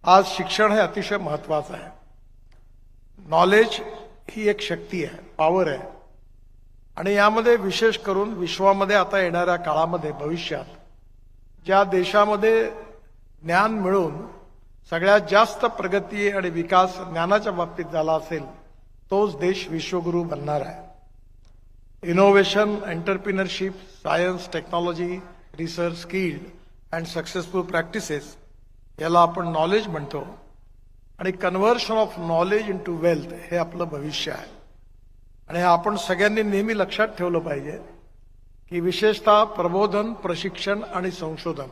आज शिक्षण हे अतिशय महत्त्वाचं आहे। नॉलेज ही एक शक्ती आहे, पॉवर आहे। आणि यामध्ये विशेष करून विश्वामध्ये आता येणाऱ्या काळामध्ये भविष्यात ज्या देशामध्ये ज्ञान मिळून सगळ्यात जास्त प्रगती आणि विकास ज्ञानाच्या बाबतीत झाला असेल तोच देश विश्वगुरू बनणार आहे। Innovation, entrepreneurship, science, technology, research, skilled and successful practices याला आपण नॉलेज म्हणतो। आणि conversion of knowledge into wealth हे आपलं भविष्य आहे। आणि आपण सगळ्यांनी नेहमी लक्षात ठेवलं पाहिजे की विशेषतः प्रबोधन, प्रशिक्षण आणि संशोधन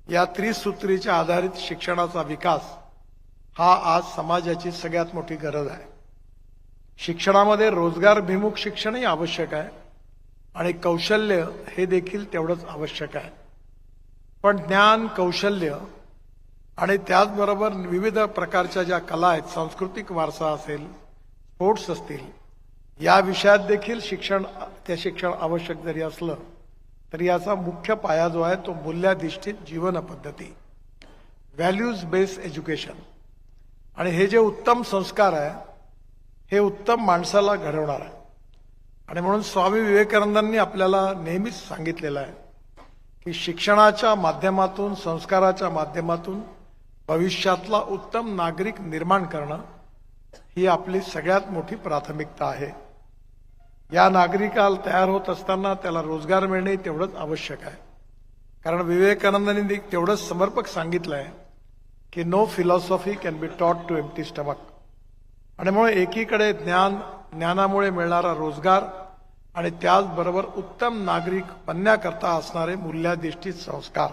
या त्रिसूत्रीच्या आधारित शिक्षणाचा विकास हा आज समाजाची सगळ्यात मोठी गरज आहे। शिक्षणामध्ये रोजगारभिमुख शिक्षणही आवश्यक आहे आणि कौशल्य हे देखील तेवढंच आवश्यक आहे। पण ज्ञान, कौशल्य आणि त्याचबरोबर विविध प्रकारच्या ज्या कला आहेत, सांस्कृतिक वारसा असेल, स्पोर्ट्स असतील, या विषयात देखील शिक्षण आवश्यक जरी असलं तरी याचा मुख्य पाया जो आहे तो मूल्याधिष्ठित जीवन पद्धती, व्हॅल्यूज बेस्ड एज्युकेशन। आणि हे जे उत्तम संस्कार आहे हे उत्तम माणसाला घडवणार आहे। आणि म्हणून स्वामी विवेकानंदांनी आपल्याला नेहमीच सांगितलेलं आहे की शिक्षणाच्या माध्यमातून, संस्काराच्या माध्यमातून भविष्यातला उत्तम नागरिक निर्माण करणं ही आपली सगळ्यात मोठी प्राथमिकता आहे। या नागरिकाला तयार होत असताना त्याला रोजगार मिळणे तेवढंच आवश्यक आहे। कारण विवेकानंदांनी तेवढंच समर्पक सांगितलं आहे की no philosophy can be taught to empty stomach. आणि म्हणून एकीकडे ज्ञानामुळे मिळणारा रोजगार आणि त्याचबरोबर उत्तम नागरिक बनण्याकरता असणारे मूल्याधिष्ठित संस्कार,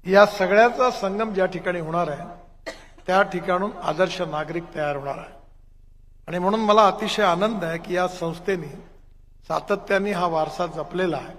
या सगळ्याचा संगम ज्या ठिकाणी होणार आहे त्या ठिकाणून आदर्श नागरिक तयार होणार आहे। आणि म्हणून मला अतिशय आनंद आहे की या संस्थेने सातत्याने हा वारसा जपलेला आहे।